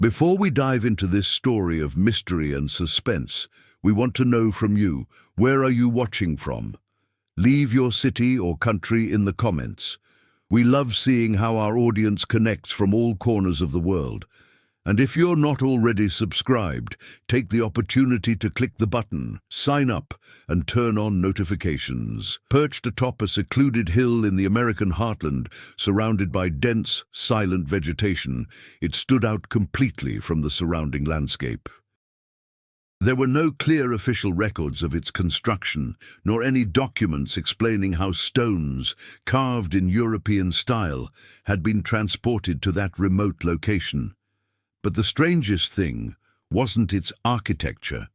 Before we dive into this story of mystery and suspense, we want to know from you, where are you watching from? Leave your city or country in the comments. We love seeing how our audience connects from all corners of the world. And if you're not already subscribed, take the opportunity to click the button, sign up, and turn on notifications. Perched atop a secluded hill in the American heartland, surrounded by dense, silent vegetation, it stood out completely from the surrounding landscape. There were no clear official records of its construction, nor any documents explaining how stones, carved in European style, had been transported to that remote location. But the strangest thing wasn't its architecture.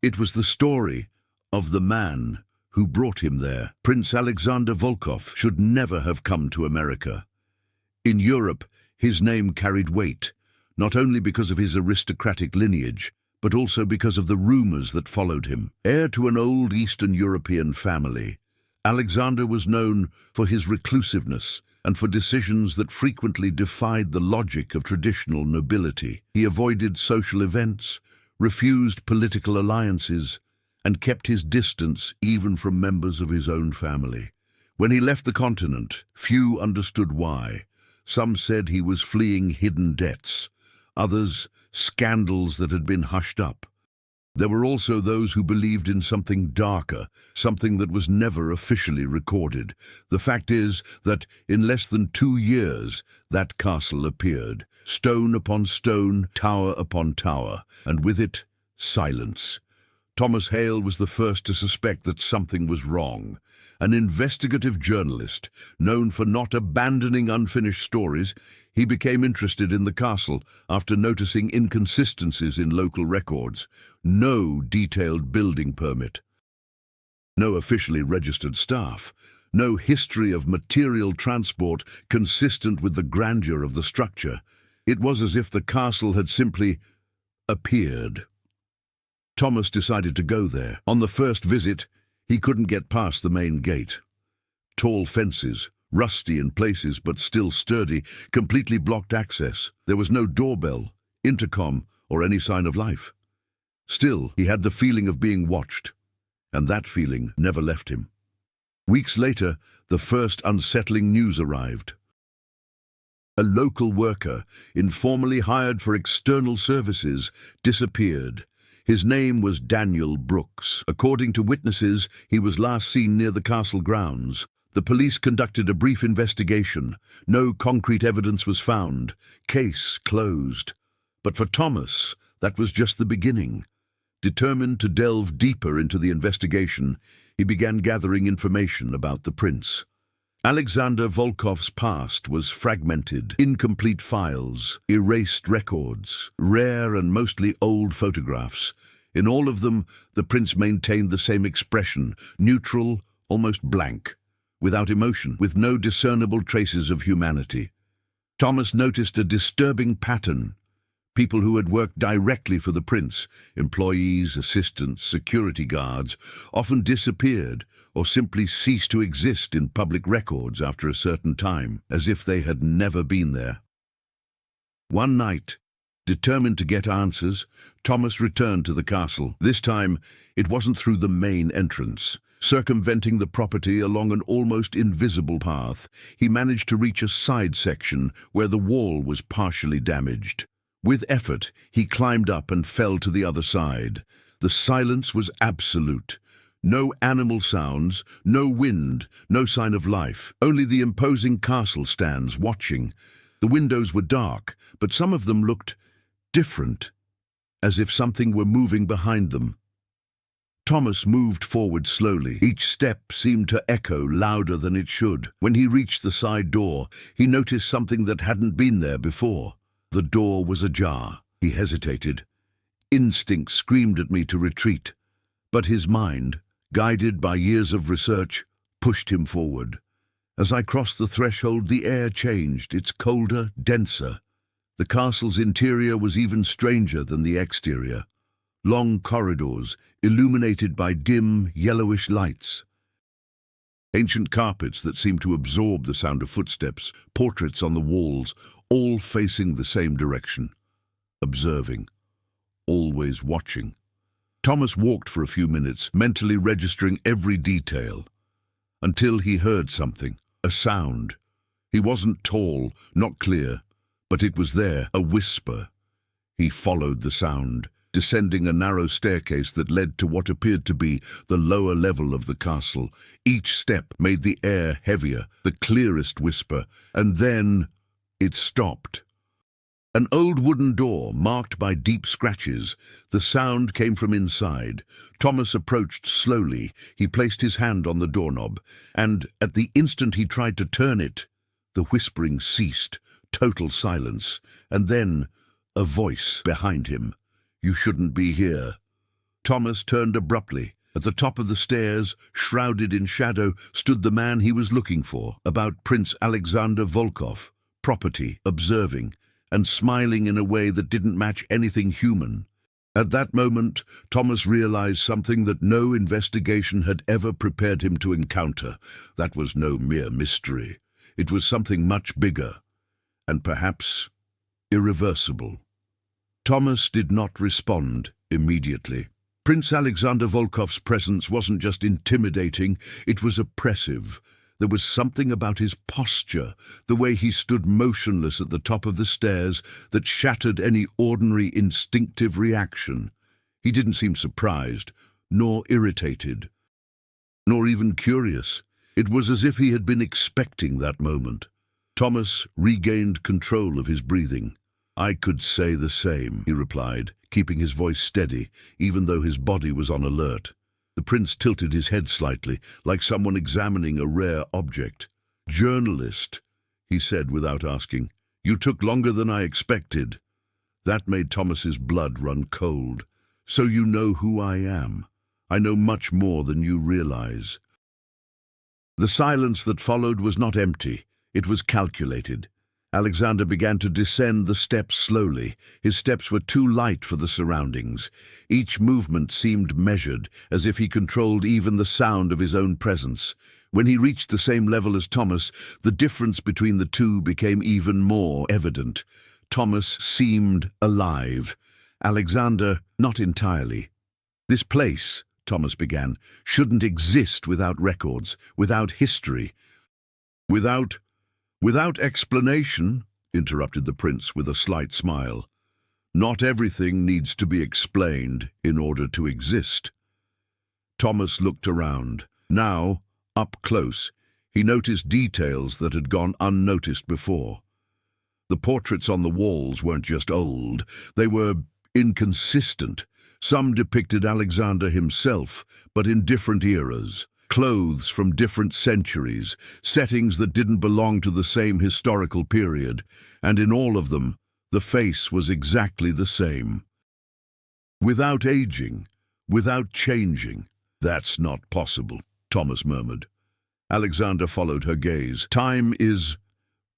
It was the story of the man who brought him there. Prince Alexander Volkov should never have come to America. In Europe, his name carried weight, not only because of his aristocratic lineage, but also because of the rumors that followed him. Heir to an old Eastern European family, Alexander was known for his reclusiveness and for decisions that frequently defied the logic of traditional nobility. He avoided social events, refused political alliances, and kept his distance even from members of his own family. When he left the continent, few understood why. Some said he was fleeing hidden debts, others scandals that had been hushed up. There were also those who believed in something darker, something that was never officially recorded. The fact is that in less than 2 years, that castle appeared, stone upon stone, tower upon tower, and with it, silence. Thomas Hale was the first to suspect that something was wrong. An investigative journalist, known for not abandoning unfinished stories, he became interested in the castle after noticing inconsistencies in local records. No detailed building permit, no officially registered staff, no history of material transport consistent with the grandeur of the structure. It was as if the castle had simply appeared. Thomas decided to go there. On the first visit, he couldn't get past the main gate. Tall fences, rusty in places but still sturdy, completely blocked access. There was no doorbell, intercom, or any sign of life. Still, he had the feeling of being watched, and that feeling never left him. Weeks later, the first unsettling news arrived. A local worker, informally hired for external services, disappeared. His name was Daniel Brooks. According to witnesses, he was last seen near the castle grounds. The police conducted a brief investigation. No concrete evidence was found. Case closed. But for Thomas, that was just the beginning. Determined to delve deeper into the investigation, he began gathering information about the prince. Alexander Volkov's past was fragmented, incomplete files, erased records, rare and mostly old photographs. In all of them, the prince maintained the same expression, neutral, almost blank, without emotion, with no discernible traces of humanity. Thomas noticed a disturbing pattern. People who had worked directly for the prince, employees, assistants, security guards, often disappeared or simply ceased to exist in public records after a certain time, as if they had never been there. One night, determined to get answers, Thomas returned to the castle. This time, it wasn't through the main entrance. Circumventing the property along an almost invisible path, he managed to reach a side section where the wall was partially damaged. With effort, he climbed up and fell to the other side. The silence was absolute. No animal sounds, no wind, no sign of life. Only the imposing castle stands watching. The windows were dark, but some of them looked different, as if something were moving behind them. Thomas moved forward slowly. Each step seemed to echo louder than it should. When he reached the side door, he noticed something that hadn't been there before. The door was ajar. He hesitated. Instinct screamed at me to retreat, but his mind, guided by years of research, pushed him forward. As I crossed the threshold, the air changed. It's colder, denser. The castle's interior was even stranger than the exterior. Long corridors, illuminated by dim, yellowish lights. Ancient carpets that seemed to absorb the sound of footsteps, portraits on the walls, all facing the same direction. observing, always watching. Thomas walked for a few minutes, mentally registering every detail, until he heard something, a sound. He wasn't tall, not clear, but it was there, a whisper. He followed the sound, descending a narrow staircase that led to what appeared to be the lower level of the castle. Each step made the air heavier, the clearest whisper, and then it stopped. An old wooden door, marked by deep scratches. The sound came from inside. Thomas approached slowly. He placed his hand on the doorknob, and at the instant he tried to turn it, the whispering ceased, total silence, and then a voice behind him. "You shouldn't be here." Thomas turned abruptly. At the top of the stairs, shrouded in shadow, stood the man he was looking for, about Prince Alexander Volkov, property, observing, and smiling in a way that didn't match anything human. At that moment, Thomas realized something that no investigation had ever prepared him to encounter. That was no mere mystery. It was something much bigger, and perhaps irreversible. Thomas did not respond immediately. Prince Alexander Volkov's presence wasn't just intimidating, it was oppressive. There was something about his posture, the way he stood motionless at the top of the stairs, that shattered any ordinary instinctive reaction. He didn't seem surprised, nor irritated, nor even curious. It was as if he had been expecting that moment. Thomas regained control of his breathing. "I could say the same," he replied, keeping his voice steady, even though his body was on alert. The prince tilted his head slightly, like someone examining a rare object. "Journalist," he said without asking. "You took longer than I expected." That made Thomas's blood run cold. "So you know who I am. I know much more than you realize." The silence that followed was not empty. It was calculated. Alexander began to descend the steps slowly. His steps were too light for the surroundings. Each movement seemed measured, as if he controlled even the sound of his own presence. When he reached the same level as Thomas, the difference between the two became even more evident. Thomas seemed alive. Alexander, not entirely. "This place," Thomas began, "shouldn't exist without records, without history, without explanation," interrupted the prince with a slight smile. "Not everything needs to be explained in order to exist." Thomas looked around. Now, up close, he noticed details that had gone unnoticed before. The portraits on the walls weren't just old, they were inconsistent. Some depicted Alexander himself, but in different eras. Clothes from different centuries, settings that didn't belong to the same historical period, and in all of them, the face was exactly the same. Without aging, without changing. "That's not possible," Thomas murmured. Alexander followed her gaze. "Time is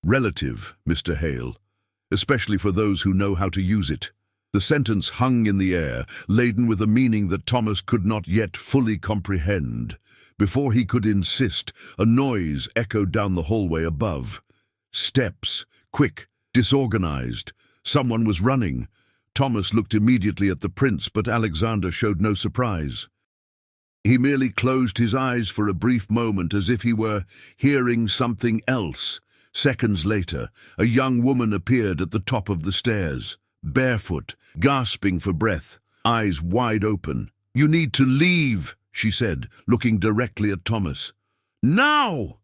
relative, Mr. Hale, especially for those who know how to use it." The sentence hung in the air, laden with a meaning that Thomas could not yet fully comprehend. Before he could insist, a noise echoed down the hallway above. Steps, quick, disorganized. Someone was running. Thomas looked immediately at the prince, but Alexander showed no surprise. He merely closed his eyes for a brief moment, as if he were hearing something else. Seconds later, a young woman appeared at the top of the stairs, barefoot, gasping for breath, eyes wide open. "You need to leave," she said, looking directly at Thomas. "Now!"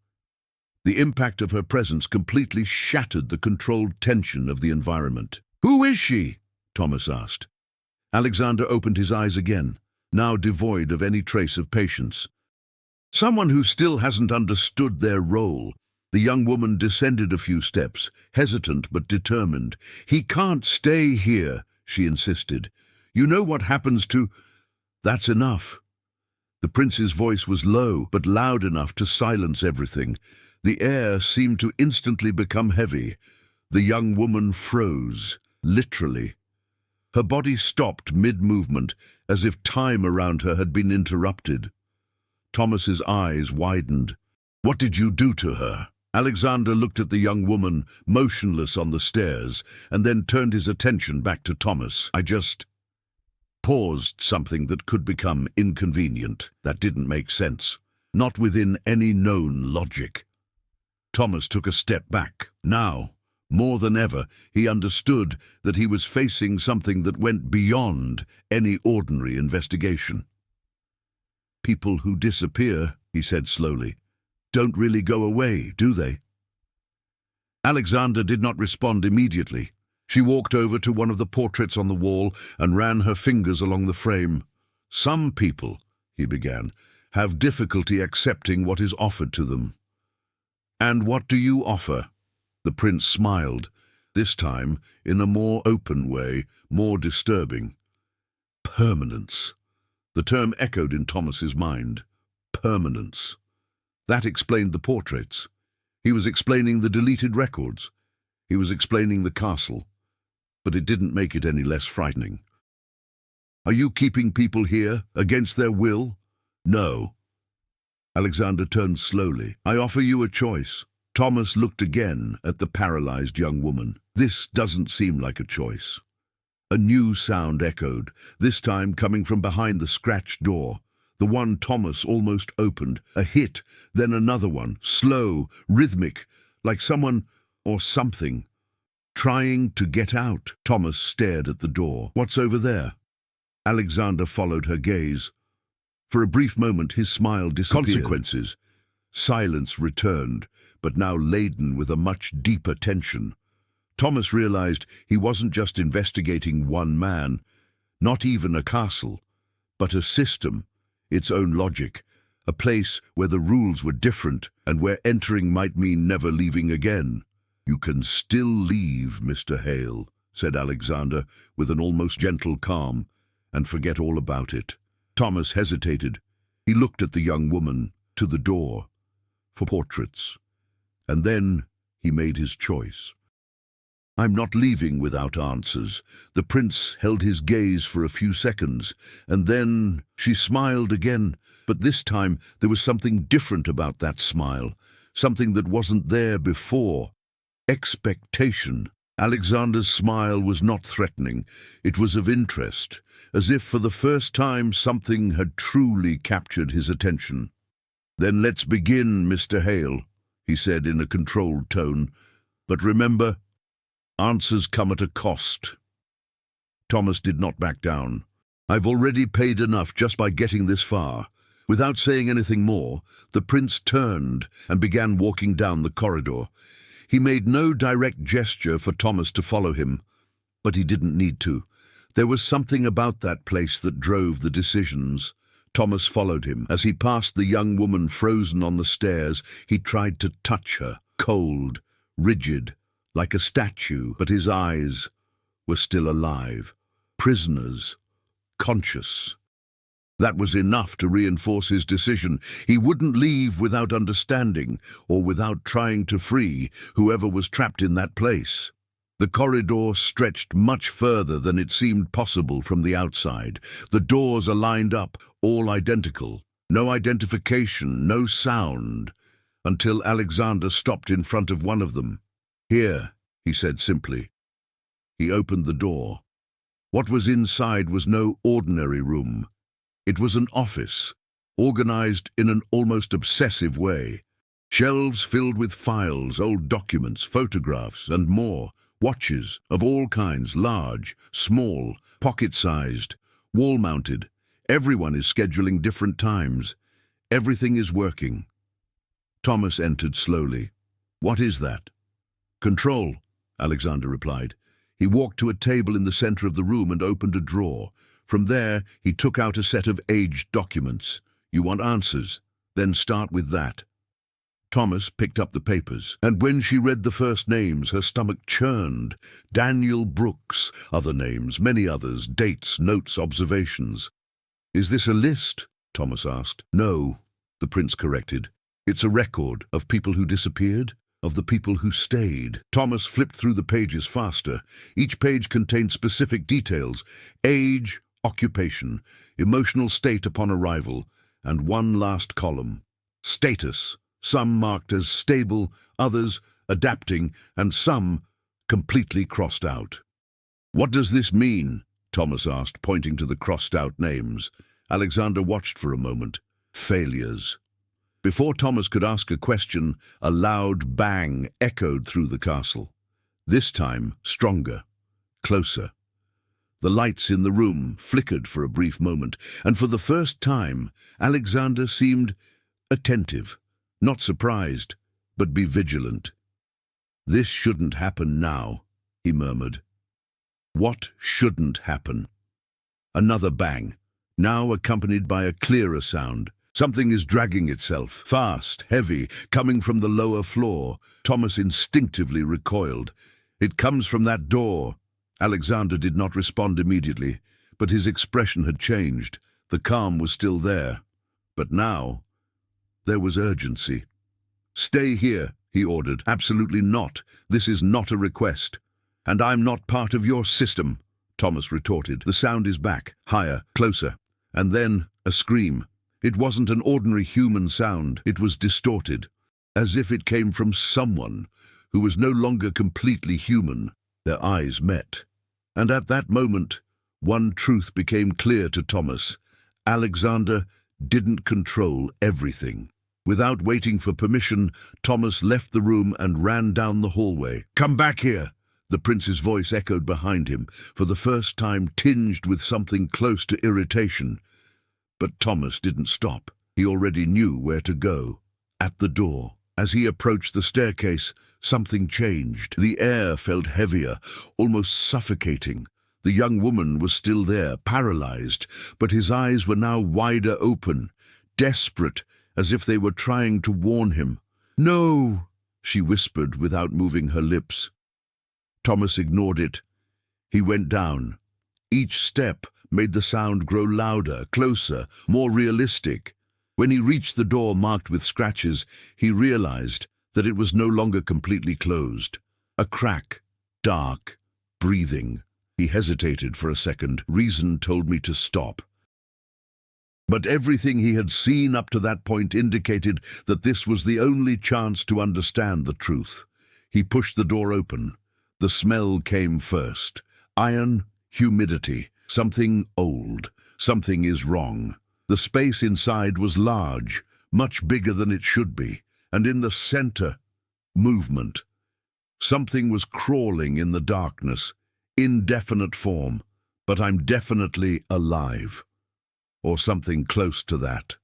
The impact of her presence completely shattered the controlled tension of the environment. "Who is she?" Thomas asked. Alexander opened his eyes again, now devoid of any trace of patience. "Someone who still hasn't understood their role." The young woman descended a few steps, hesitant but determined. "He can't stay here," she insisted. "You know what happens to—" "That's enough." The prince's voice was low, but loud enough to silence everything. The air seemed to instantly become heavy. The young woman froze, literally. Her body stopped mid-movement, as if time around her had been interrupted. Thomas's eyes widened. "What did you do to her?" Alexander looked at the young woman, motionless on the stairs, and then turned his attention back to Thomas. I just paused something that could become inconvenient. That didn't make sense. Not within any known logic. Thomas took a step back. Now, more than ever, he understood that he was facing something that went beyond any ordinary investigation. People who disappear, he said slowly, don't really go away, do they? Alexander did not respond immediately. She walked over to one of the portraits on the wall and ran her fingers along the frame. Some people, he began, have difficulty accepting what is offered to them. And what do you offer? The prince smiled, this time in a more open way, more disturbing. Permanence. The term echoed in Thomas's mind. Permanence. That explained the portraits. He was explaining the deleted records. He was explaining the castle. But it didn't make it any less frightening. Are you keeping people here against their will? No. Alexander turned slowly. I offer you a choice. Thomas looked again at the paralyzed young woman. This doesn't seem like a choice. A new sound echoed, this time coming from behind the scratched door. The one Thomas almost opened. A hit, then another one, slow, rhythmic, like someone or something trying to get out. Thomas stared at the door. What's over there? Alexander followed her gaze. For a brief moment his smile disappeared. Consequences. Silence returned, but now laden with a much deeper tension. Thomas realized he wasn't just investigating one man, not even a castle, but a system, its own logic, a place where the rules were different and where entering might mean never leaving again. You can still leave, Mr. Hale, said Alexander with an almost gentle calm, and forget all about it. Thomas hesitated. He looked at the young woman, to the door, for portraits. And then he made his choice. I'm not leaving without answers. The prince held his gaze for a few seconds, and then she smiled again. But this time there was something different about that smile, something that wasn't there before. Expectation. Alexander's smile was not threatening. It was of interest, as if for the first time something had truly captured his attention. Then let's begin, Mr. Hale, he said in a controlled tone. But remember, answers come at a cost. Thomas did not back down. I've already paid enough just by getting this far. Without saying anything more, the prince turned and began walking down the corridor. He made no direct gesture for Thomas to follow him, but he didn't need to. There was something about that place that drove the decisions. Thomas followed him. As he passed the young woman frozen on the stairs, he tried to touch her, cold, rigid, like a statue, but his eyes were still alive, prisoners, conscious. That was enough to reinforce his decision. He wouldn't leave without understanding, or without trying to free whoever was trapped in that place. The corridor stretched much further than it seemed possible from the outside. The doors are lined up, all identical. No identification, no sound, until Alexander stopped in front of one of them. Here, he said simply. He opened the door. What was inside was no ordinary room. It was an office, organized in an almost obsessive way. Shelves filled with files, old documents, photographs, and more. Watches of all kinds, large, small, pocket-sized, wall-mounted. Everyone is scheduling different times. Everything is working. Thomas entered slowly. What is that? Control, Alexander replied. He walked to a table in the center of the room and opened a drawer. From there, he took out a set of aged documents. You want answers? Then start with that. Thomas picked up the papers, and when she read the first names, her stomach churned. Daniel Brooks, other names, many others, dates, notes, observations. Is this a list? Thomas asked. No, the prince corrected. It's a record of people who disappeared, of the people who stayed. Thomas flipped through the pages faster. Each page contained specific details: age, occupation, emotional state upon arrival, and one last column: status, some marked as stable, others adapting, and some completely crossed out. "What does this mean?" Thomas asked, pointing to the crossed-out names. Alexander watched for a moment. Failures. Before Thomas could ask a question, a loud bang echoed through the castle. This time, stronger, closer. The lights in the room flickered for a brief moment, and for the first time, Alexander seemed attentive, not surprised, but be vigilant. "This shouldn't happen now," he murmured. What shouldn't happen? Another bang, now accompanied by a clearer sound. Something is dragging itself, fast, heavy, coming from the lower floor. Thomas instinctively recoiled. "It comes from that door." Alexander did not respond immediately, but his expression had changed. The calm was still there. But now, there was urgency. "Stay here," he ordered. "Absolutely not. This is not a request." "And I'm not part of your system," Thomas retorted. The sound is back, higher, closer. And then a scream. It wasn't an ordinary human sound. It was distorted, as if it came from someone who was no longer completely human. Their eyes met. And at that moment, one truth became clear to Thomas. Alexander didn't control everything. Without waiting for permission, Thomas left the room and ran down the hallway. "Come back here!" The prince's voice echoed behind him, for the first time tinged with something close to irritation. But Thomas didn't stop. He already knew where to go. At the door. As he approached the staircase, something changed. The air felt heavier, almost suffocating. The young woman was still there, paralyzed, but his eyes were now wider open, desperate, as if they were trying to warn him. "No," she whispered without moving her lips. Thomas ignored it. He went down. Each step made the sound grow louder, closer, more realistic. When he reached the door marked with scratches, he realized that it was no longer completely closed. A crack, dark, breathing. He hesitated for a second. Reason told me to stop. But everything he had seen up to that point indicated that this was the only chance to understand the truth. He pushed the door open. The smell came first. Iron, humidity, something old, something is wrong. The space inside was large, much bigger than it should be, and in the center, movement. Something was crawling in the darkness, indefinite form, but I'm definitely alive. Or something close to that.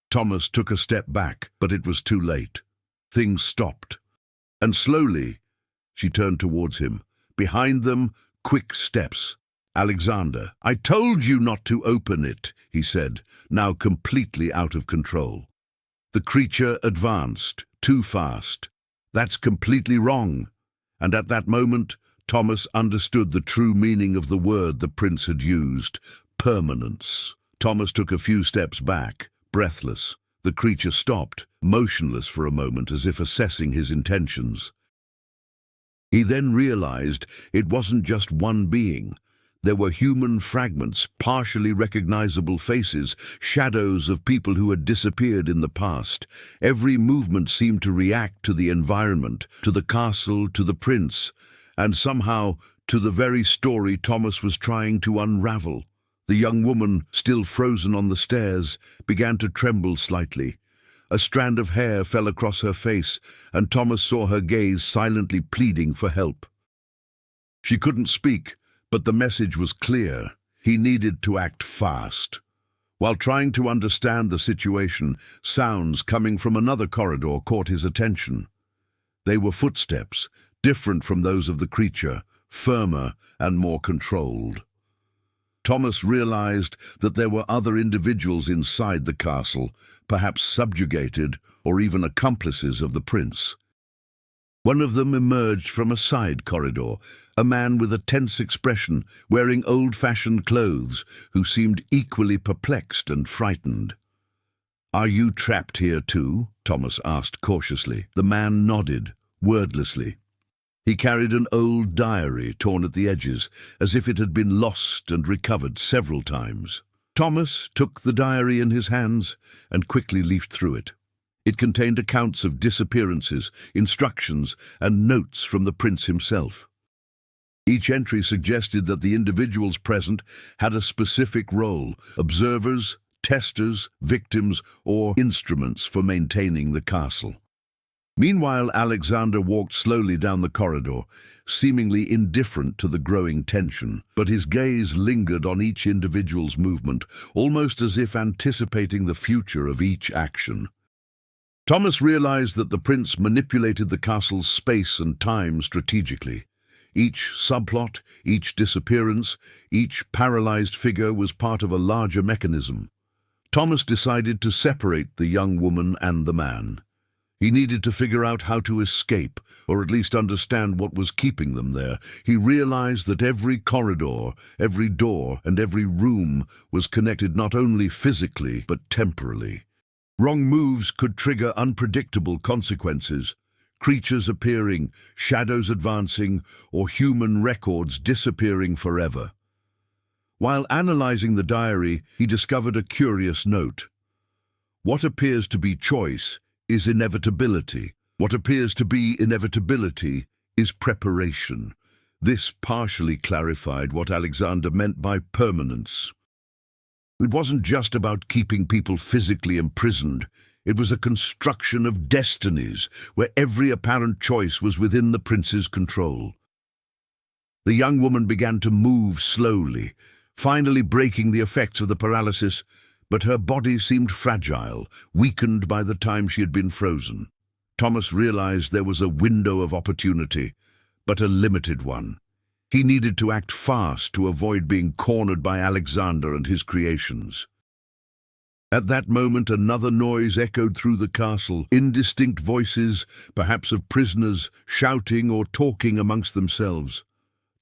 Thomas took a step back, but it was too late. Things stopped. And slowly, she turned towards him. Behind them, quick steps. "Alexander, I told you not to open it," he said, now completely out of control. The creature advanced, too fast. "That's completely wrong." And at that moment, Thomas understood the true meaning of the word the prince had used, permanence. Thomas took a few steps back, breathless. The creature stopped, motionless for a moment as if assessing his intentions. He then realized it wasn't just one being. There were human fragments, partially recognizable faces, shadows of people who had disappeared in the past. Every movement seemed to react to the environment, to the castle, to the prince, and somehow to the very story Thomas was trying to unravel. The young woman, still frozen on the stairs, began to tremble slightly. A strand of hair fell across her face, and Thomas saw her gaze silently pleading for help. She couldn't speak, but the message was clear. He needed to act fast. While trying to understand the situation, sounds coming from another corridor caught his attention. They were footsteps, different from those of the creature, firmer and more controlled. Thomas realized that there were other individuals inside the castle, perhaps subjugated or even accomplices of the prince. One of them emerged from a side corridor, a man with a tense expression, wearing old-fashioned clothes, who seemed equally perplexed and frightened. "Are you trapped here too?" Thomas asked cautiously. The man nodded, wordlessly. He carried an old diary torn at the edges, as if it had been lost and recovered several times. Thomas took the diary in his hands and quickly leafed through it. It contained accounts of disappearances, instructions, and notes from the prince himself. Each entry suggested that the individuals present had a specific role: observers, testers, victims, or instruments for maintaining the castle. Meanwhile, Alexander walked slowly down the corridor, seemingly indifferent to the growing tension, but his gaze lingered on each individual's movement, almost as if anticipating the future of each action. Thomas realized that the prince manipulated the castle's space and time strategically. Each subplot, each disappearance, each paralyzed figure was part of a larger mechanism. Thomas decided to separate the young woman and the man. He needed to figure out how to escape, or at least understand what was keeping them there. He realized that every corridor, every door, and every room was connected not only physically, but temporally. Wrong moves could trigger unpredictable consequences: creatures appearing, shadows advancing, or human records disappearing forever. While analyzing the diary, he discovered a curious note. What appears to be choice is inevitability. What appears to be inevitability is preparation. This partially clarified what Alexander meant by permanence. It wasn't just about keeping people physically imprisoned. It was a construction of destinies, where every apparent choice was within the prince's control. The young woman began to move slowly, finally breaking the effects of the paralysis, but her body seemed fragile, weakened by the time she had been frozen. Thomas realized there was a window of opportunity, but a limited one. He needed to act fast to avoid being cornered by Alexander and his creations. At that moment, another noise echoed through the castle, indistinct voices, perhaps of prisoners, shouting or talking amongst themselves.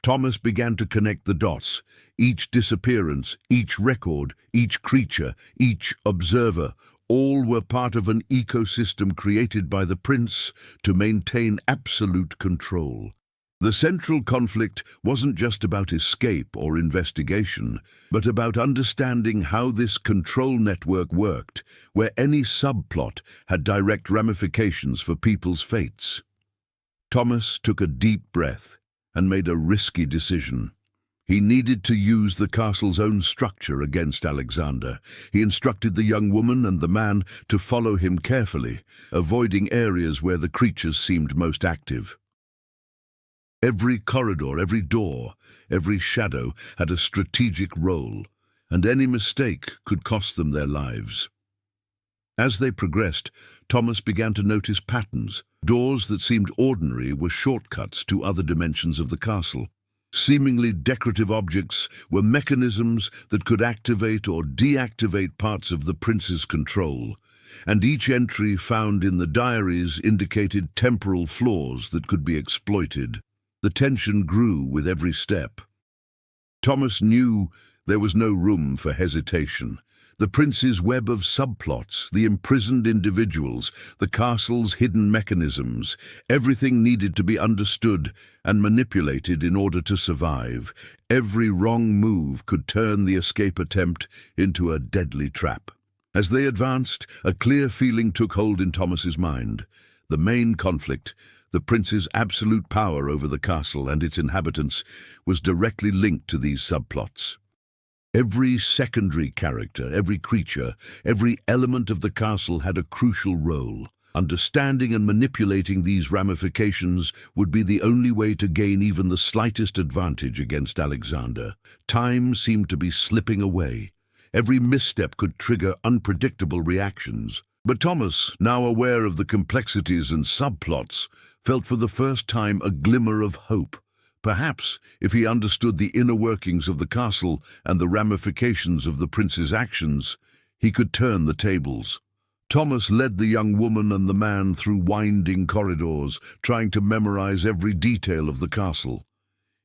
Thomas began to connect the dots. Each disappearance, each record, each creature, each observer, all were part of an ecosystem created by the prince to maintain absolute control. The central conflict wasn't just about escape or investigation, but about understanding how this control network worked, where any subplot had direct ramifications for people's fates. Thomas took a deep breath and made a risky decision. He needed to use the castle's own structure against Alexander. He instructed the young woman and the man to follow him carefully, avoiding areas where the creatures seemed most active. Every corridor, every door, every shadow had a strategic role, and any mistake could cost them their lives. As they progressed, Thomas began to notice patterns. Doors that seemed ordinary were shortcuts to other dimensions of the castle. Seemingly decorative objects were mechanisms that could activate or deactivate parts of the prince's control, and each entry found in the diaries indicated temporal flaws that could be exploited. The tension grew with every step. Thomas knew there was no room for hesitation. The prince's web of subplots, the imprisoned individuals, the castle's hidden mechanisms, everything needed to be understood and manipulated in order to survive. Every wrong move could turn the escape attempt into a deadly trap. As they advanced, a clear feeling took hold in Thomas's mind. The main conflict, the prince's absolute power over the castle and its inhabitants, was directly linked to these subplots. Every secondary character, every creature, every element of the castle had a crucial role. Understanding and manipulating these ramifications would be the only way to gain even the slightest advantage against Alexander. Time seemed to be slipping away. Every misstep could trigger unpredictable reactions. But Thomas, now aware of the complexities and subplots, felt for the first time a glimmer of hope. Perhaps, if he understood the inner workings of the castle and the ramifications of the prince's actions, he could turn the tables. Thomas led the young woman and the man through winding corridors, trying to memorize every detail of the castle.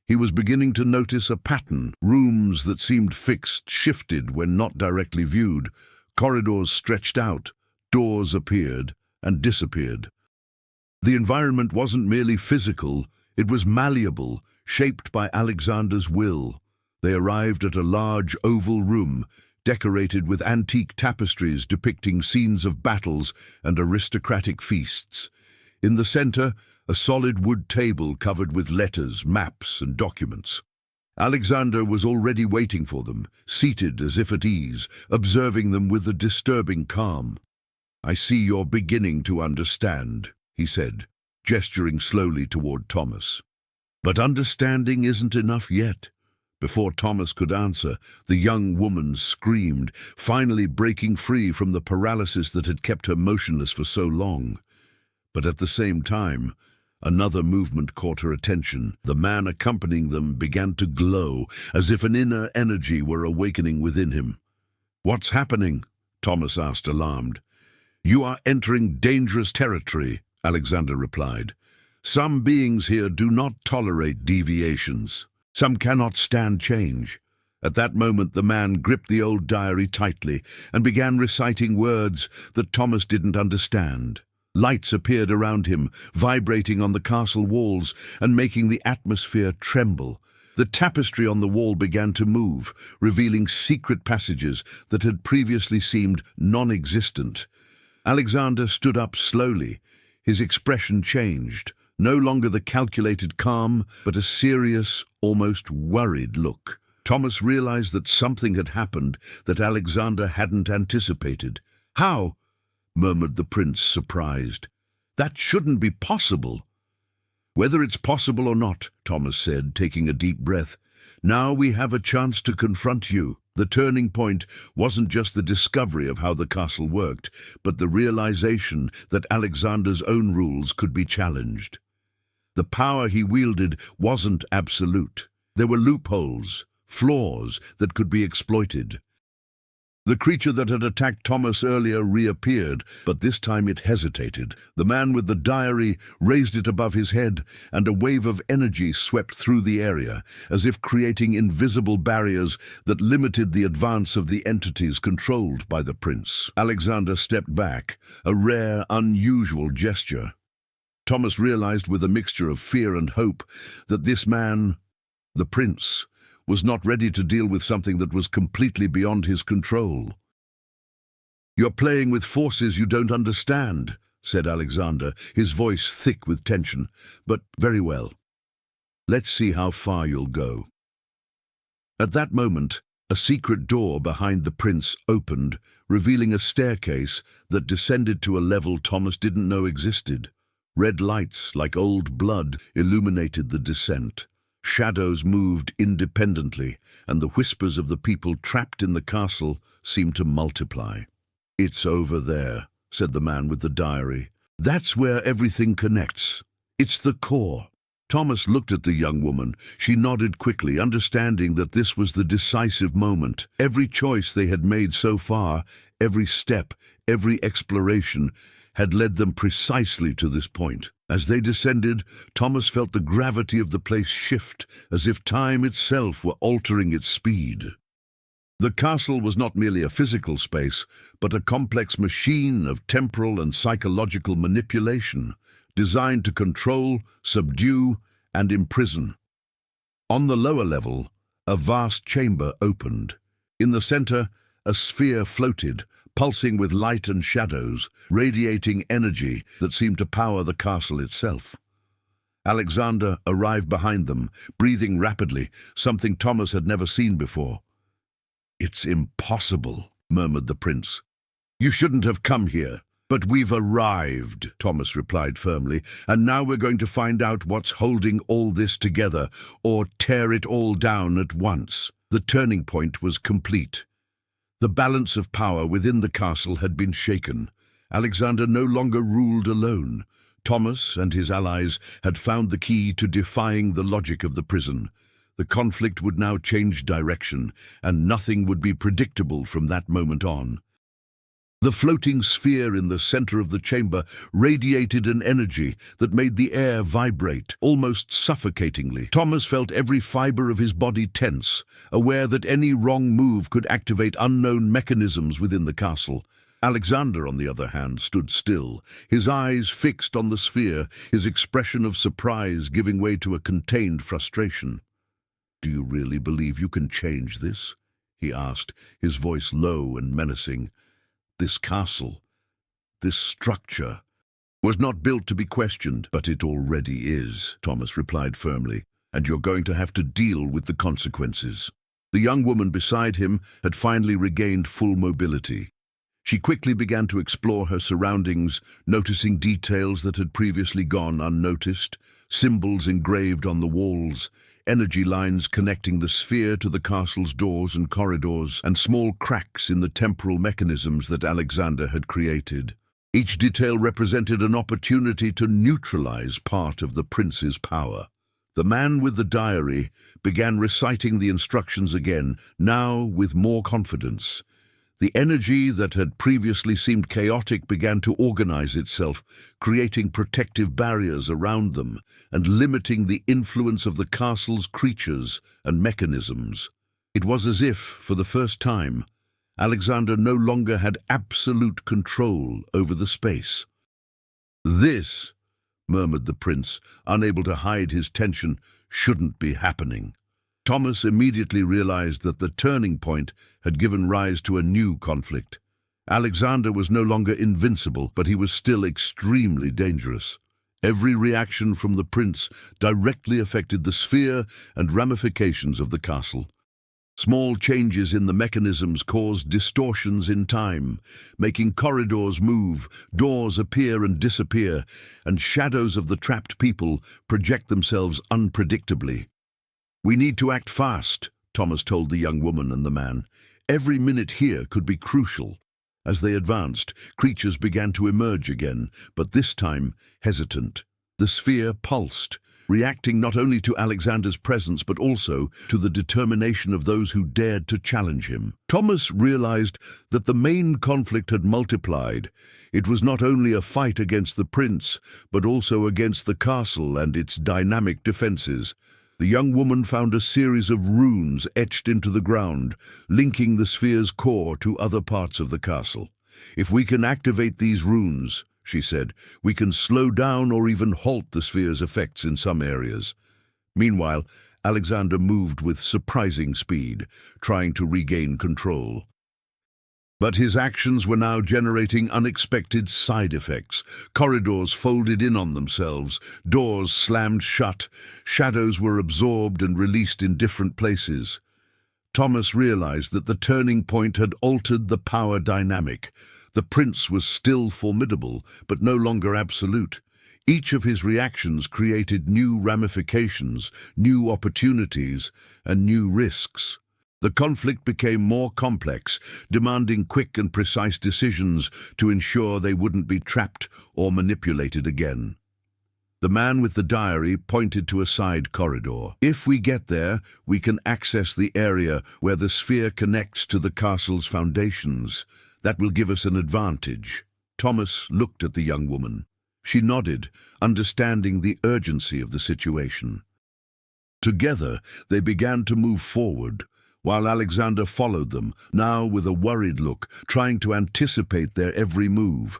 He was beginning to notice a pattern. Rooms that seemed fixed shifted when not directly viewed. Corridors stretched out, doors appeared and disappeared. The environment wasn't merely physical, it was malleable, shaped by Alexander's will. They arrived at a large oval room, decorated with antique tapestries depicting scenes of battles and aristocratic feasts. In the center, a solid wood table covered with letters, maps, and documents. Alexander was already waiting for them, seated as if at ease, observing them with a disturbing calm. "I see you're beginning to understand," he said, gesturing slowly toward Thomas. "But understanding isn't enough yet." Before Thomas could answer, the young woman screamed, finally breaking free from the paralysis that had kept her motionless for so long. But at the same time, another movement caught her attention. The man accompanying them began to glow, as if an inner energy were awakening within him. "What's happening?" Thomas asked, alarmed. "You are entering dangerous territory," Alexander replied. "Some beings here do not tolerate deviations. Some cannot stand change." At that moment, the man gripped the old diary tightly and began reciting words that Thomas didn't understand. Lights appeared around him, vibrating on the castle walls and making the atmosphere tremble. The tapestry on the wall began to move, revealing secret passages that had previously seemed non-existent. Alexander stood up slowly. His expression changed, no longer the calculated calm, but a serious, almost worried look. Thomas realized that something had happened that Alexander hadn't anticipated. "How?" murmured the prince, surprised. "That shouldn't be possible." "Whether it's possible or not," Thomas said, taking a deep breath, "now we have a chance to confront you." The turning point wasn't just the discovery of how the castle worked, but the realization that Alexander's own rules could be challenged. The power he wielded wasn't absolute. There were loopholes, flaws that could be exploited. The creature that had attacked Thomas earlier reappeared, but this time it hesitated. The man with the diary raised it above his head, and a wave of energy swept through the area, as if creating invisible barriers that limited the advance of the entities controlled by the prince. Alexander stepped back, a rare, unusual gesture. Thomas realized with a mixture of fear and hope that this man, the prince, was not ready to deal with something that was completely beyond his control. "You're playing with forces you don't understand," said Alexander, his voice thick with tension. "But very well. Let's see how far you'll go." At that moment, a secret door behind the prince opened, revealing a staircase that descended to a level Thomas didn't know existed. Red lights, like old blood, illuminated the descent. Shadows moved independently, and the whispers of the people trapped in the castle seemed to multiply. "It's over there," said the man with the diary. "That's where everything connects. It's the core." Thomas looked at the young woman. She nodded quickly, understanding that this was the decisive moment. Every choice they had made so far, every step, every exploration, had led them precisely to this point. As they descended, Thomas felt the gravity of the place shift, as if time itself were altering its speed. The castle was not merely a physical space, but a complex machine of temporal and psychological manipulation, designed to control, subdue, and imprison. On the lower level, a vast chamber opened. In the center, a sphere floated, pulsing with light and shadows, radiating energy that seemed to power the castle itself. Alexander arrived behind them, breathing rapidly, something Thomas had never seen before. "It's impossible," murmured the prince. "You shouldn't have come here." "But we've arrived," Thomas replied firmly, "and now we're going to find out what's holding all this together, or tear it all down at once." The turning point was complete. The balance of power within the castle had been shaken. Alexander no longer ruled alone. Thomas and his allies had found the key to defying the logic of the prison. The conflict would now change direction, and nothing would be predictable from that moment on. The floating sphere in the center of the chamber radiated an energy that made the air vibrate, almost suffocatingly. Thomas felt every fiber of his body tense, aware that any wrong move could activate unknown mechanisms within the castle. Alexander, on the other hand, stood still, his eyes fixed on the sphere, his expression of surprise giving way to a contained frustration. "Do you really believe you can change this?" he asked, his voice low and menacing. "This castle, this structure, was not built to be questioned, but it already is," Thomas replied firmly, "and you're going to have to deal with the consequences." The young woman beside him had finally regained full mobility. She quickly began to explore her surroundings, noticing details that had previously gone unnoticed, symbols engraved on the walls, energy lines connecting the sphere to the castle's doors and corridors, and small cracks in the temporal mechanisms that Alexander had created. Each detail represented an opportunity to neutralize part of the prince's power. The man with the diary began reciting the instructions again, now with more confidence. The energy that had previously seemed chaotic began to organize itself, creating protective barriers around them and limiting the influence of the castle's creatures and mechanisms. It was as if, for the first time, Alexander no longer had absolute control over the space. "This," murmured the prince, unable to hide his tension, "shouldn't be happening." Thomas immediately realized that the turning point had given rise to a new conflict. Alexander was no longer invincible, but he was still extremely dangerous. Every reaction from the prince directly affected the sphere and ramifications of the castle. Small changes in the mechanisms caused distortions in time, making corridors move, doors appear and disappear, and shadows of the trapped people project themselves unpredictably. "We need to act fast," Thomas told the young woman and the man. "Every minute here could be crucial." As they advanced, creatures began to emerge again, but this time hesitant. The sphere pulsed, reacting not only to Alexander's presence but also to the determination of those who dared to challenge him. Thomas realized that the main conflict had multiplied. It was not only a fight against the prince, but also against the castle and its dynamic defenses. The young woman found a series of runes etched into the ground, linking the sphere's core to other parts of the castle. "If we can activate these runes," she said, "we can slow down or even halt the sphere's effects in some areas." Meanwhile, Alexander moved with surprising speed, trying to regain control. But his actions were now generating unexpected side effects. Corridors folded in on themselves, doors slammed shut, shadows were absorbed and released in different places. Thomas realized that the turning point had altered the power dynamic. The prince was still formidable, but no longer absolute. Each of his reactions created new ramifications, new opportunities, and new risks. The conflict became more complex, demanding quick and precise decisions to ensure they wouldn't be trapped or manipulated again. The man with the diary pointed to a side corridor. "If we get there, we can access the area where the sphere connects to the castle's foundations. That will give us an advantage." Thomas looked at the young woman. She nodded, understanding the urgency of the situation. Together, they began to move forward, while Alexander followed them, now with a worried look, trying to anticipate their every move.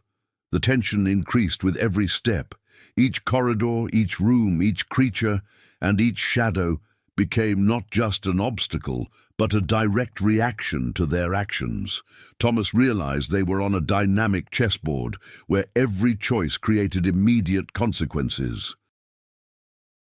The tension increased with every step. Each corridor, each room, each creature, and each shadow became not just an obstacle, but a direct reaction to their actions. Thomas realized they were on a dynamic chessboard, where every choice created immediate consequences.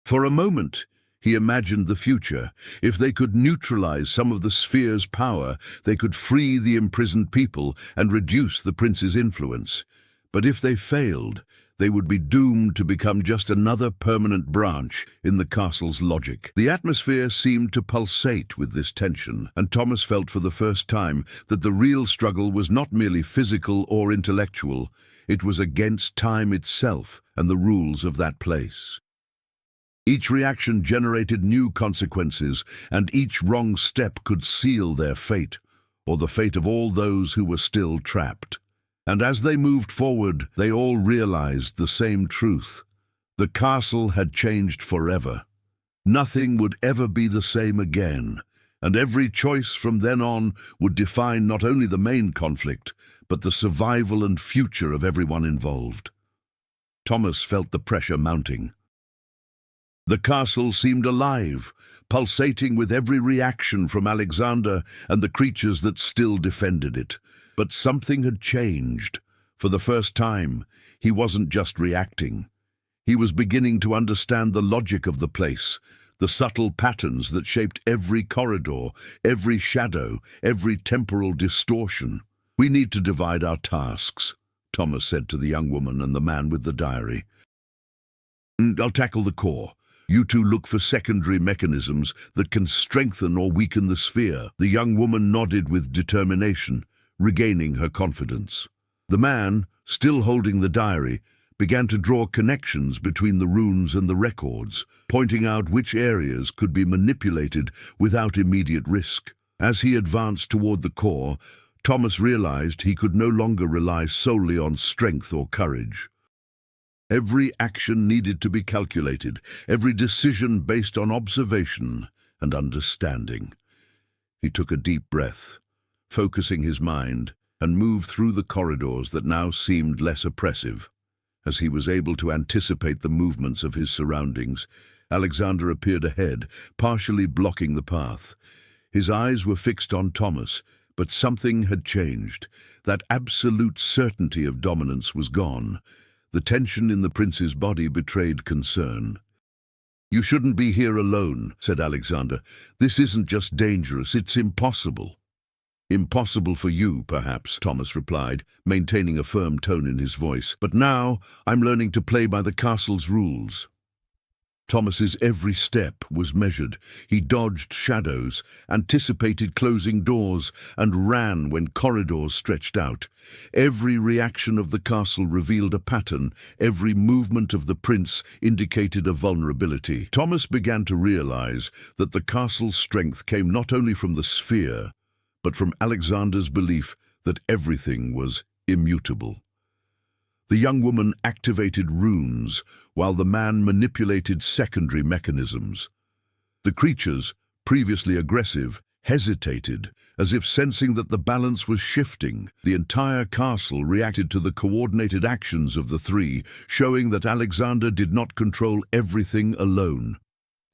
For a moment, he imagined the future. If they could neutralize some of the sphere's power, they could free the imprisoned people and reduce the prince's influence. But if they failed, they would be doomed to become just another permanent branch in the castle's logic. The atmosphere seemed to pulsate with this tension, and Thomas felt for the first time that the real struggle was not merely physical or intellectual. It was against time itself and the rules of that place. Each reaction generated new consequences, and each wrong step could seal their fate, or the fate of all those who were still trapped. And as they moved forward, they all realized the same truth. The castle had changed forever. Nothing would ever be the same again, and every choice from then on would define not only the main conflict, but the survival and future of everyone involved. Thomas felt the pressure mounting. The castle seemed alive, pulsating with every reaction from Alexander and the creatures that still defended it. But something had changed. For the first time, he wasn't just reacting. He was beginning to understand the logic of the place, the subtle patterns that shaped every corridor, every shadow, every temporal distortion. "We need to divide our tasks," Thomas said to the young woman and the man with the diary. "I'll tackle the core. You two look for secondary mechanisms that can strengthen or weaken the sphere." The young woman nodded with determination, regaining her confidence. The man, still holding the diary, began to draw connections between the runes and the records, pointing out which areas could be manipulated without immediate risk. As he advanced toward the core, Thomas realized he could no longer rely solely on strength or courage. Every action needed to be calculated, every decision based on observation and understanding. He took a deep breath, focusing his mind, and moved through the corridors that now seemed less oppressive. As he was able to anticipate the movements of his surroundings, Alexander appeared ahead, partially blocking the path. His eyes were fixed on Thomas, but something had changed. That absolute certainty of dominance was gone. The tension in the prince's body betrayed concern. "You shouldn't be here alone," said Alexander. "This isn't just dangerous, it's impossible." "Impossible for you, perhaps," Thomas replied, maintaining a firm tone in his voice. "But now I'm learning to play by the castle's rules." Thomas's every step was measured. He dodged shadows, anticipated closing doors, and ran when corridors stretched out. Every reaction of the castle revealed a pattern. Every movement of the prince indicated a vulnerability. Thomas began to realize that the castle's strength came not only from the sphere, but from Alexander's belief that everything was immutable. The young woman activated runes, while the man manipulated secondary mechanisms. The creatures, previously aggressive, hesitated, as if sensing that the balance was shifting. The entire castle reacted to the coordinated actions of the three, showing that Alexander did not control everything alone.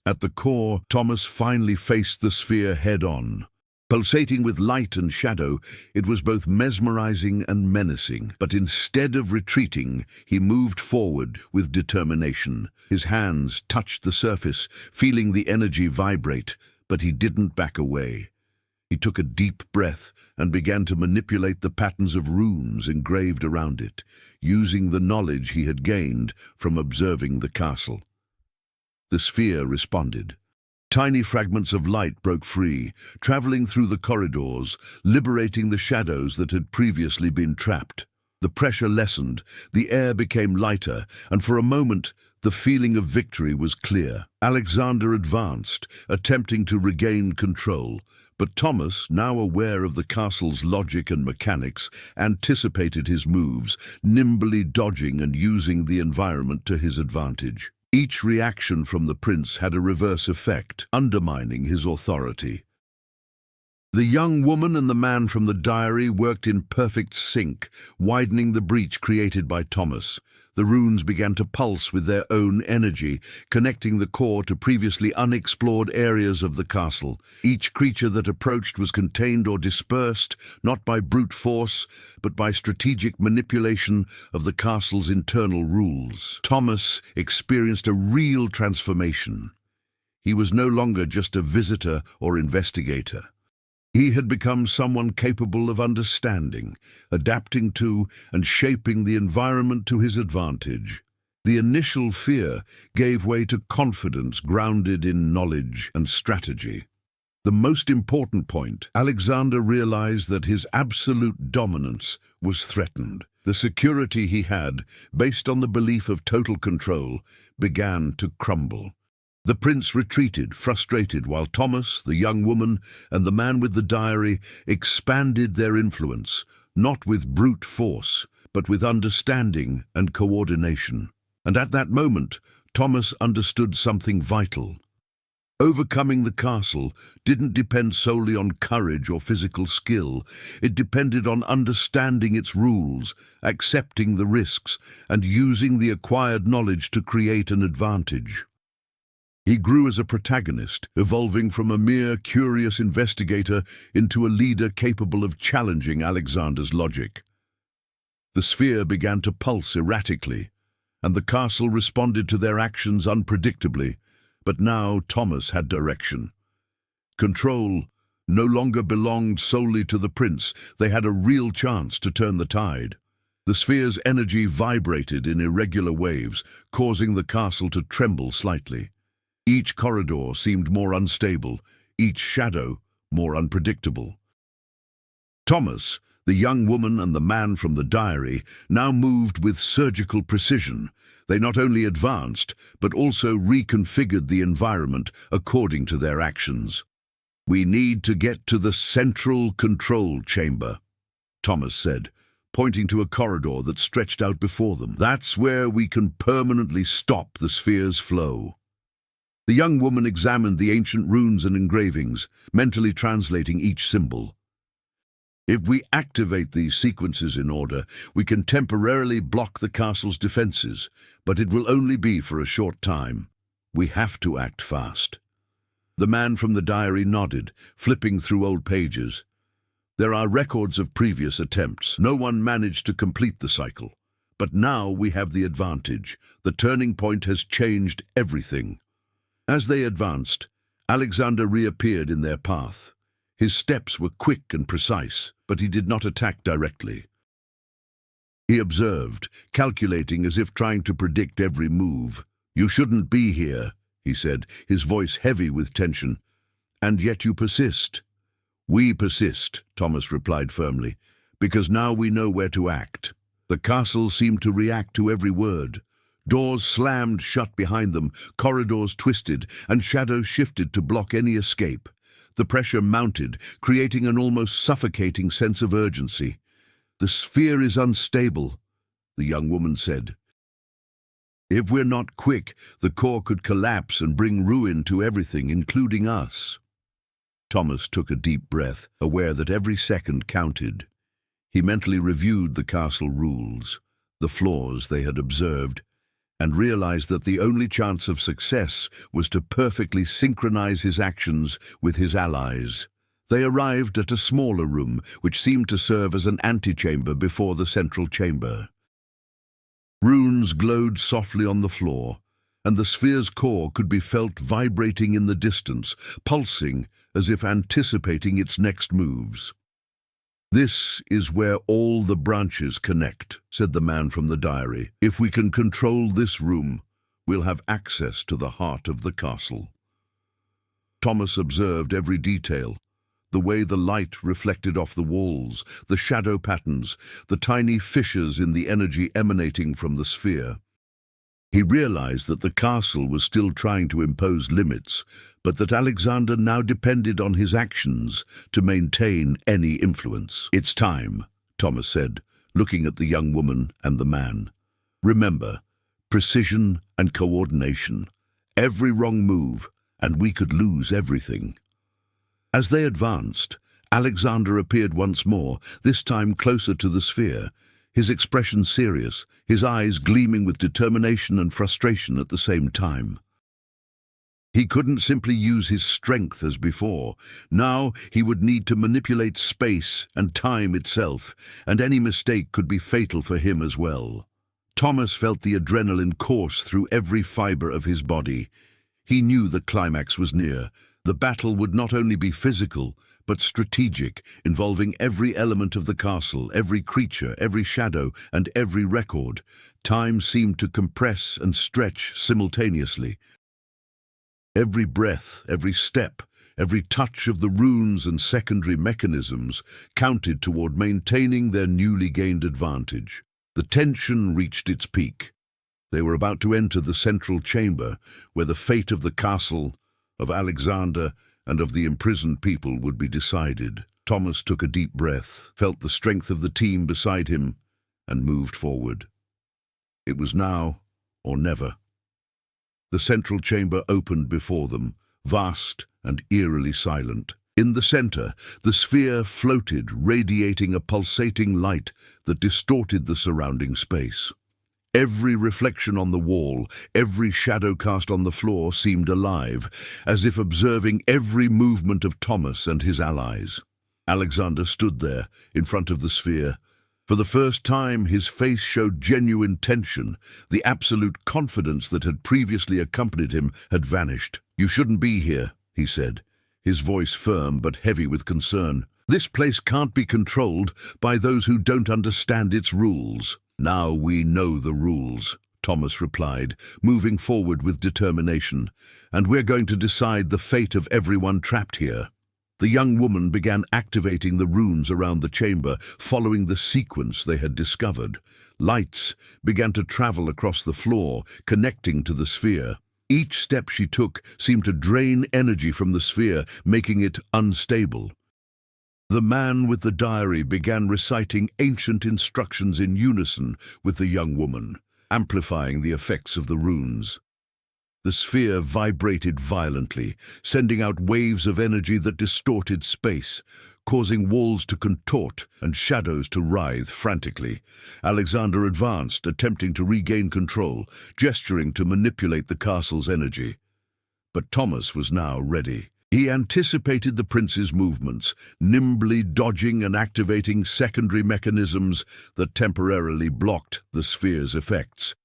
At the core, Thomas finally faced the sphere head-on. Pulsating with light and shadow, it was both mesmerizing and menacing. But instead of retreating, he moved forward with determination. His hands touched the surface, feeling the energy vibrate, but he didn't back away. He took a deep breath and began to manipulate the patterns of runes engraved around it, using the knowledge he had gained from observing the castle. The sphere responded. Tiny fragments of light broke free, traveling through the corridors, liberating the shadows that had previously been trapped. The pressure lessened, the air became lighter, and for a moment, the feeling of victory was clear. Alexander advanced, attempting to regain control, but Thomas, now aware of the castle's logic and mechanics, anticipated his moves, nimbly dodging and using the environment to his advantage. Each reaction from the prince had a reverse effect, undermining his authority. The young woman and the man from the diary worked in perfect sync, widening the breach created by Thomas. The runes began to pulse with their own energy, connecting the core to previously unexplored areas of the castle. Each creature that approached was contained or dispersed, not by brute force, but by strategic manipulation of the castle's internal rules. Thomas experienced a real transformation. He was no longer just a visitor or investigator. He had become someone capable of understanding, adapting to, and shaping the environment to his advantage. The initial fear gave way to confidence grounded in knowledge and strategy. The most important point, Alexander realized that his absolute dominance was threatened. The security he had, based on the belief of total control, began to crumble. The prince retreated, frustrated, while Thomas, the young woman, and the man with the diary expanded their influence, not with brute force, but with understanding and coordination. And at that moment, Thomas understood something vital. Overcoming the castle didn't depend solely on courage or physical skill. It depended on understanding its rules, accepting the risks, and using the acquired knowledge to create an advantage. He grew as a protagonist, evolving from a mere curious investigator into a leader capable of challenging Alexander's logic. The sphere began to pulse erratically, and the castle responded to their actions unpredictably. But now Thomas had direction. Control no longer belonged solely to the prince. They had a real chance to turn the tide. The sphere's energy vibrated in irregular waves, causing the castle to tremble slightly. Each corridor seemed more unstable, each shadow more unpredictable. Thomas, the young woman and the man from the diary, now moved with surgical precision. They not only advanced, but also reconfigured the environment according to their actions. "We need to get to the central control chamber," Thomas said, pointing to a corridor that stretched out before them. "That's where we can permanently stop the sphere's flow." The young woman examined the ancient runes and engravings, mentally translating each symbol. "If we activate these sequences in order, we can temporarily block the castle's defenses, but it will only be for a short time. We have to act fast." The man from the diary nodded, flipping through old pages. "There are records of previous attempts. No one managed to complete the cycle. But now we have the advantage. The turning point has changed everything." As they advanced, Alexander reappeared in their path. His steps were quick and precise, but he did not attack directly. He observed, calculating as if trying to predict every move. "You shouldn't be here," he said, his voice heavy with tension. "And yet you persist." "We persist," Thomas replied firmly, "because now we know where to act." The castle seemed to react to every word. Doors slammed shut behind them, corridors twisted, and shadows shifted to block any escape. The pressure mounted, creating an almost suffocating sense of urgency. "The sphere is unstable," the young woman said. "If we're not quick, the core could collapse and bring ruin to everything, including us." Thomas took a deep breath, aware that every second counted. He mentally reviewed the castle rules, the flaws they had observed, and realized that the only chance of success was to perfectly synchronize his actions with his allies. They arrived at a smaller room, which seemed to serve as an antechamber before the central chamber. Runes glowed softly on the floor, and the sphere's core could be felt vibrating in the distance, pulsing as if anticipating its next moves. "This is where all the branches connect," said the man from the diary. "If we can control this room, we'll have access to the heart of the castle." Thomas observed every detail, the way the light reflected off the walls, the shadow patterns, the tiny fissures in the energy emanating from the sphere. He realized that the castle was still trying to impose limits, but that Alexander now depended on his actions to maintain any influence. "It's time," Thomas said, looking at the young woman and the man. "Remember, precision and coordination. Every wrong move, and we could lose everything." As they advanced, Alexander appeared once more, this time closer to the sphere, his expression serious, his eyes gleaming with determination and frustration at the same time. He couldn't simply use his strength as before. Now he would need to manipulate space and time itself, and any mistake could be fatal for him as well. Thomas felt the adrenaline course through every fiber of his body. He knew the climax was near. The battle would not only be physical, but strategic, involving every element of the castle, every creature, every shadow, and every record. Time seemed to compress and stretch simultaneously. Every breath, every step, every touch of the runes and secondary mechanisms counted toward maintaining their newly gained advantage. The tension reached its peak. They were about to enter the central chamber, where the fate of the castle, of Alexander, and of the imprisoned people would be decided. Thomas took a deep breath, felt the strength of the team beside him, and moved forward. It was now or never. The central chamber opened before them, vast and eerily silent. In the center, the sphere floated, radiating a pulsating light that distorted the surrounding space. Every reflection on the wall, every shadow cast on the floor seemed alive, as if observing every movement of Thomas and his allies. Alexander stood there, in front of the sphere. For the first time, his face showed genuine tension. The absolute confidence that had previously accompanied him had vanished. "You shouldn't be here," he said, his voice firm but heavy with concern. "This place can't be controlled by those who don't understand its rules." "Now we know the rules," Thomas replied, moving forward with determination, "and we're going to decide the fate of everyone trapped here." The young woman began activating the runes around the chamber, following the sequence they had discovered. Lights began to travel across the floor, connecting to the sphere. Each step she took seemed to drain energy from the sphere, making it unstable. The man with the diary began reciting ancient instructions in unison with the young woman, amplifying the effects of the runes. The sphere vibrated violently, sending out waves of energy that distorted space, causing walls to contort and shadows to writhe frantically. Alexander advanced, attempting to regain control, gesturing to manipulate the castle's energy. But Thomas was now ready. He anticipated the prince's movements, nimbly dodging and activating secondary mechanisms that temporarily blocked the sphere's effects.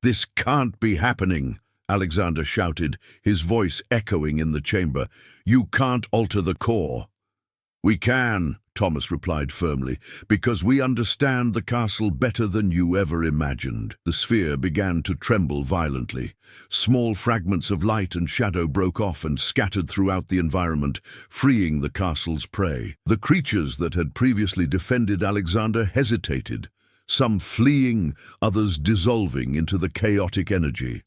"This can't be happening," Alexander shouted, his voice echoing in the chamber. "You can't alter the core." "We can," Thomas replied firmly, "because we understand the castle better than you ever imagined." The sphere began to tremble violently. Small fragments of light and shadow broke off and scattered throughout the environment, freeing the castle's prey. The creatures that had previously defended Alexander hesitated, some fleeing, others dissolving into the chaotic energy.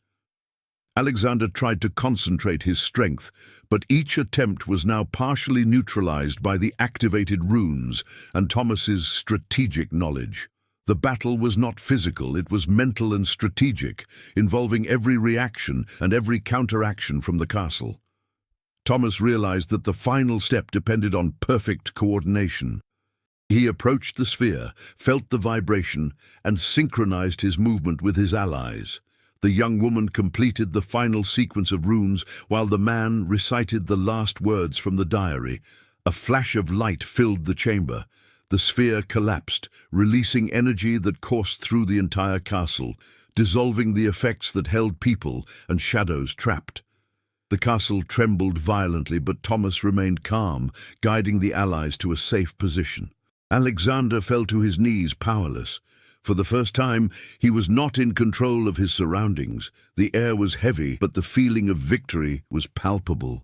Alexander tried to concentrate his strength, but each attempt was now partially neutralized by the activated runes and Thomas's strategic knowledge. The battle was not physical, it was mental and strategic, involving every reaction and every counteraction from the castle. Thomas realized that the final step depended on perfect coordination. He approached the sphere, felt the vibration, and synchronized his movement with his allies. The young woman completed the final sequence of runes while the man recited the last words from the diary. A flash of light filled the chamber. The sphere collapsed, releasing energy that coursed through the entire castle, dissolving the effects that held people and shadows trapped. The castle trembled violently, but Thomas remained calm, guiding the allies to a safe position. Alexander fell to his knees, powerless. For the first time, he was not in control of his surroundings. The air was heavy, but the feeling of victory was palpable.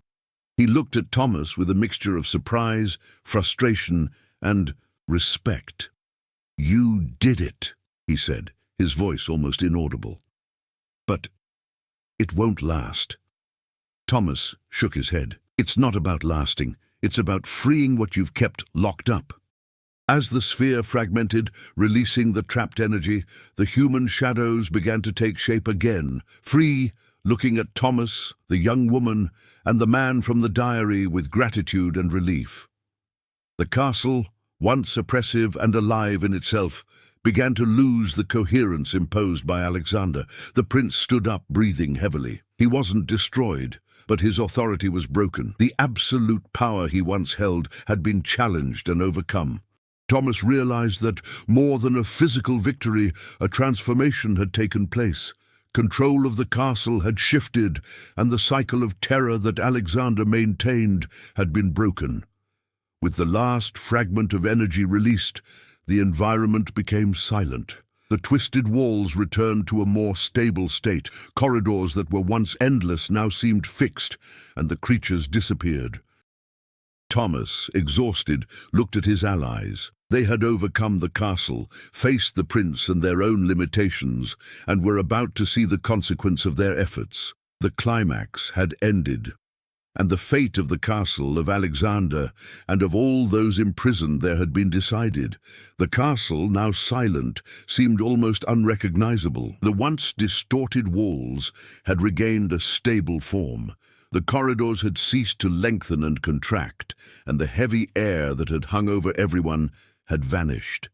He looked at Thomas with a mixture of surprise, frustration, and respect. "You did it," he said, his voice almost inaudible. "But it won't last." Thomas shook his head. "It's not about lasting. It's about freeing what you've kept locked up." As the sphere fragmented, releasing the trapped energy, the human shadows began to take shape again, free, looking at Thomas, the young woman, and the man from the diary with gratitude and relief. The castle, once oppressive and alive in itself, began to lose the coherence imposed by Alexander. The prince stood up, breathing heavily. He wasn't destroyed, but his authority was broken. The absolute power he once held had been challenged and overcome. Thomas realized that, more than a physical victory, a transformation had taken place. Control of the castle had shifted, and the cycle of terror that Alexander maintained had been broken. With the last fragment of energy released, the environment became silent. The twisted walls returned to a more stable state. Corridors that were once endless now seemed fixed, and the creatures disappeared. Thomas, exhausted, looked at his allies. They had overcome the castle, faced the prince and their own limitations, and were about to see the consequence of their efforts. The climax had ended, and the fate of the castle, of Alexander, and of all those imprisoned there had been decided. The castle, now silent, seemed almost unrecognizable. The once distorted walls had regained a stable form. The corridors had ceased to lengthen and contract, and the heavy air that had hung over everyone had vanished.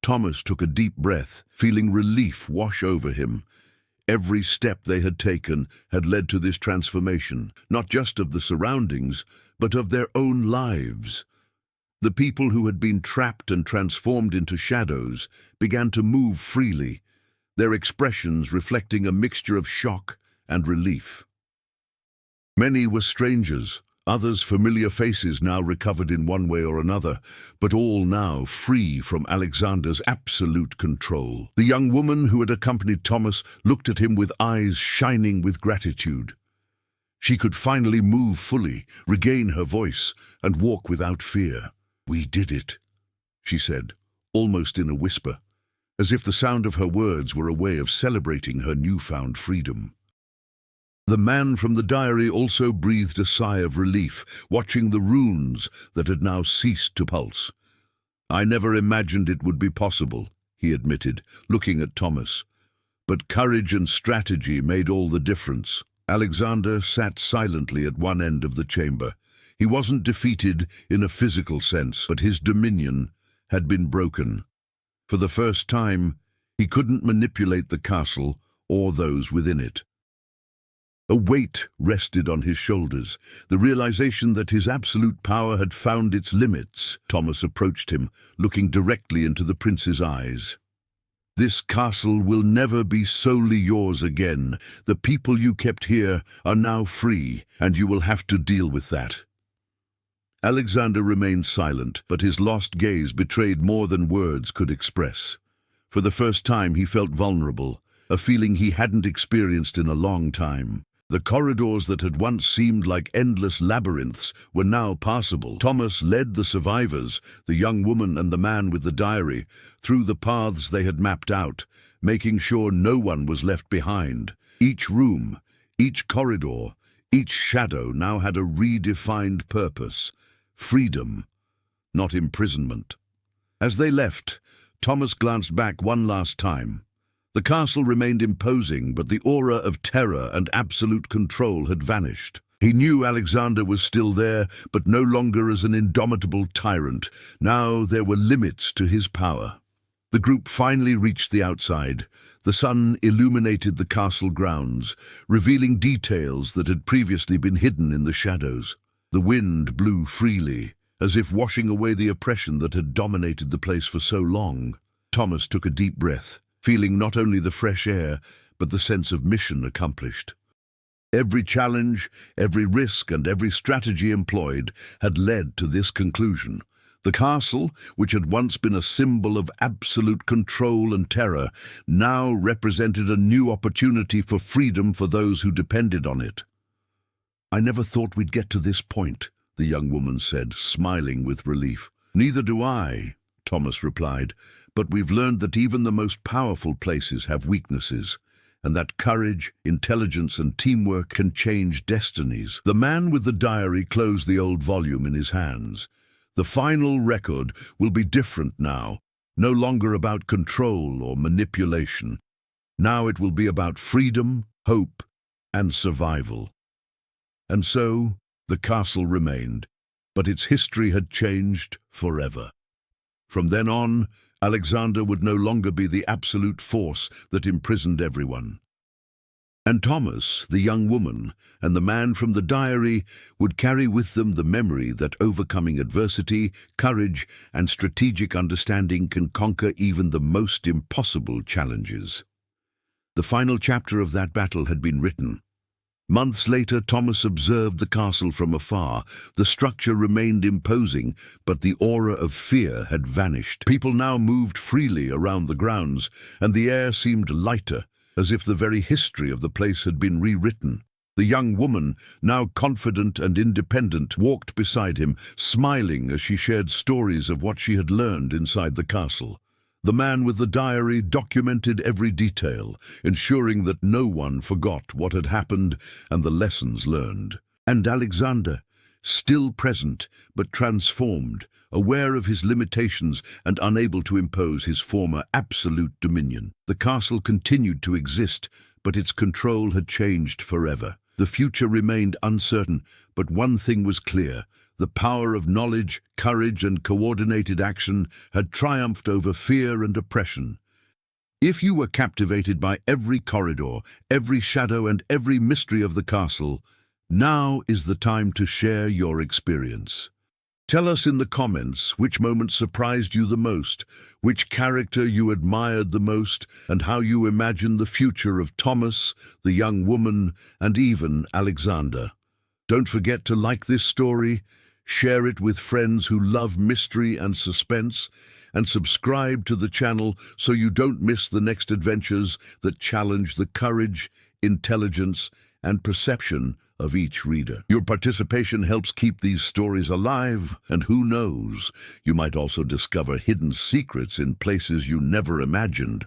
Thomas took a deep breath, feeling relief wash over him. Every step they had taken had led to this transformation, not just of the surroundings, but of their own lives. The people who had been trapped and transformed into shadows began to move freely, their expressions reflecting a mixture of shock and relief. Many were strangers, others familiar faces now recovered in one way or another, but all now free from Alexander's absolute control. The young woman who had accompanied Thomas looked at him with eyes shining with gratitude. She could finally move fully, regain her voice, and walk without fear. "We did it," she said, almost in a whisper, as if the sound of her words were a way of celebrating her newfound freedom. The man from the diary also breathed a sigh of relief, watching the runes that had now ceased to pulse. "I never imagined it would be possible," he admitted, looking at Thomas. "But courage and strategy made all the difference." Alexander sat silently at one end of the chamber. He wasn't defeated in a physical sense, but his dominion had been broken. For the first time, he couldn't manipulate the castle or those within it. A weight rested on his shoulders, the realization that his absolute power had found its limits. Thomas approached him, looking directly into the prince's eyes. "This castle will never be solely yours again. The people you kept here are now free, and you will have to deal with that." Alexander remained silent, but his lost gaze betrayed more than words could express. For the first time he felt vulnerable, a feeling he hadn't experienced in a long time. The corridors that had once seemed like endless labyrinths were now passable. Thomas led the survivors, the young woman and the man with the diary, through the paths they had mapped out, making sure no one was left behind. Each room, each corridor, each shadow now had a redefined purpose: freedom, not imprisonment. As they left, Thomas glanced back one last time. The castle remained imposing, but the aura of terror and absolute control had vanished. He knew Alexander was still there, but no longer as an indomitable tyrant. Now there were limits to his power. The group finally reached the outside. The sun illuminated the castle grounds, revealing details that had previously been hidden in the shadows. The wind blew freely, as if washing away the oppression that had dominated the place for so long. Thomas took a deep breath, feeling not only the fresh air, but the sense of mission accomplished. Every challenge, every risk, and every strategy employed had led to this conclusion. The castle, which had once been a symbol of absolute control and terror, now represented a new opportunity for freedom for those who depended on it. "I never thought we'd get to this point," the young woman said, smiling with relief. "Neither do I," Thomas replied, "but we've learned that even the most powerful places have weaknesses, and that courage, intelligence, and teamwork can change destinies." The man with the diary closed the old volume in his hands. The final record will be different now, no longer about control or manipulation. Now it will be about freedom, hope, and survival. And so, the castle remained, but its history had changed forever. From then on, Alexander would no longer be the absolute force that imprisoned everyone. And Thomas, the young woman, and the man from the diary would carry with them the memory that overcoming adversity, courage, and strategic understanding can conquer even the most impossible challenges. The final chapter of that battle had been written. Months later, Thomas observed the castle from afar. The structure remained imposing, but the aura of fear had vanished. People now moved freely around the grounds, and the air seemed lighter, as if the very history of the place had been rewritten. The young woman, now confident and independent, walked beside him, smiling as she shared stories of what she had learned inside the castle. The man with the diary documented every detail, ensuring that no one forgot what had happened and the lessons learned. And Alexander, still present but transformed, aware of his limitations and unable to impose his former absolute dominion. The castle continued to exist, but its control had changed forever. The future remained uncertain, but one thing was clear: The power of knowledge, courage, and coordinated action had triumphed over fear and oppression. If you were captivated by every corridor, every shadow, and every mystery of the castle, now is the time to share your experience. Tell us in the comments which moment surprised you the most, which character you admired the most, and how you imagine the future of Thomas, the young woman, and even Alexander. Don't forget to like this story, share it with friends who love mystery and suspense, and subscribe to the channel so you don't miss the next adventures that challenge the courage, intelligence, and perception of each reader. Your participation helps keep these stories alive, and who knows, you might also discover hidden secrets in places you never imagined.